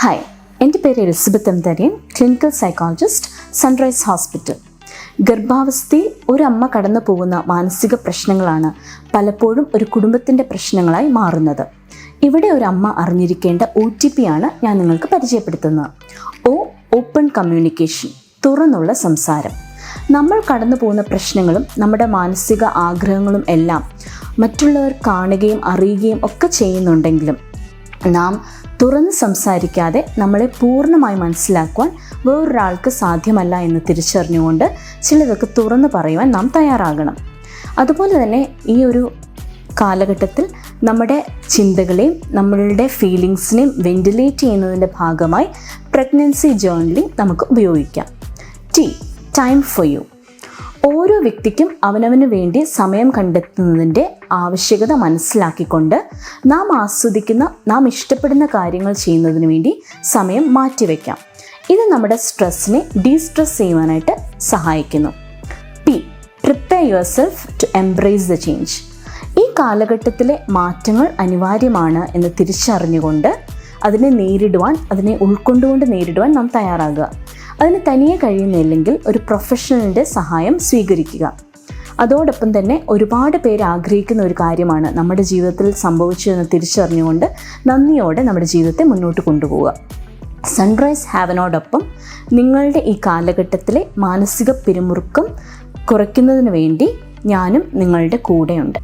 Hi, എൻ്റെ പേര് Elizabeth M Tharian, clinical psychologist, Sunrise hospital. ഗർഭാവസ്ഥയിൽ ഒരമ്മ കടന്നു പോകുന്ന മാനസിക പ്രശ്നങ്ങളാണ് പലപ്പോഴും ഒരു കുടുംബത്തിൻ്റെ പ്രശ്നങ്ങളായി മാറുന്നത്. ഇവിടെ ഒരു അമ്മ അറിഞ്ഞിരിക്കേണ്ട OTP ആണ് ഞാൻ നിങ്ങൾക്ക് പരിചയപ്പെടുത്തുന്നത്. ഓപ്പൺ കമ്മ്യൂണിക്കേഷൻ, തുറന്നുള്ള സംസാരം. നമ്മൾ കടന്നു പോകുന്ന പ്രശ്നങ്ങളും നമ്മുടെ മാനസിക ആഗ്രഹങ്ങളും എല്ലാം മറ്റുള്ളവർ കാണുകയും അറിയുകയും ഒക്കെ ചെയ്യുന്നുണ്ടെങ്കിലും നാം തുറന്ന് സംസാരിക്കാതെ നമ്മളെ പൂർണ്ണമായി മനസ്സിലാക്കുവാൻ വേറൊരാൾക്ക് സാധ്യമല്ല എന്ന് തിരിച്ചറിഞ്ഞുകൊണ്ട് ചിലതൊക്കെ തുറന്ന് പറയുവാൻ നാം തയ്യാറാകണം. അതുപോലെ തന്നെ ഈ ഒരു കാലഘട്ടത്തിൽ നമ്മുടെ ചിന്തകളെയും നമ്മളുടെ ഫീലിങ്സിനെയും വെന്റിലേറ്റ് ചെയ്യുന്നതിൻ്റെ ഭാഗമായി പ്രഗ്നൻസി ജേർണലിംഗ് നമുക്ക് ഉപയോഗിക്കാം. Time for you. ഓരോ വ്യക്തിക്കും അവനവന് വേണ്ടി സമയം കണ്ടെത്തുന്നതിൻ്റെ ആവശ്യകത മനസ്സിലാക്കിക്കൊണ്ട് നാം ആസ്വദിക്കുന്ന, നാം ഇഷ്ടപ്പെടുന്ന കാര്യങ്ങൾ ചെയ്യുന്നതിന് വേണ്ടി സമയം മാറ്റിവെക്കാം. ഇത് നമ്മുടെ സ്ട്രെസ്സിനെ ഡീസ്ട്രെസ് ചെയ്യുവാനായിട്ട് സഹായിക്കുന്നു. Prepare yourself to embrace the change. ഈ കാലഘട്ടത്തിലെ മാറ്റങ്ങൾ അനിവാര്യമാണ് എന്ന് തിരിച്ചറിഞ്ഞുകൊണ്ട് അതിനെ ഉൾക്കൊണ്ടുകൊണ്ട് നേരിടുവാൻ നാം തയ്യാറാകുക. അതിന് തനിയെ കഴിയുന്നില്ലെങ്കിൽ ഒരു പ്രൊഫഷണലിൻ്റെ സഹായം സ്വീകരിക്കുക. അതോടൊപ്പം തന്നെ ഒരുപാട് പേര് ആഗ്രഹിക്കുന്ന ഒരു കാര്യമാണ് നമ്മുടെ ജീവിതത്തിൽ സംഭവിച്ചതെന്ന് തിരിച്ചറിഞ്ഞുകൊണ്ട് നന്ദിയോടെ നമ്മുടെ ജീവിതത്തെ മുന്നോട്ട് കൊണ്ടുപോവുക. സൺറൈസ് ഹാവനോടൊപ്പം നിങ്ങളുടെ ഈ കാലഘട്ടത്തിലെ മാനസിക പിരിമുറുക്കം കുറയ്ക്കുന്നതിന് വേണ്ടി ഞാനും നിങ്ങളുടെ കൂടെയുണ്ട്.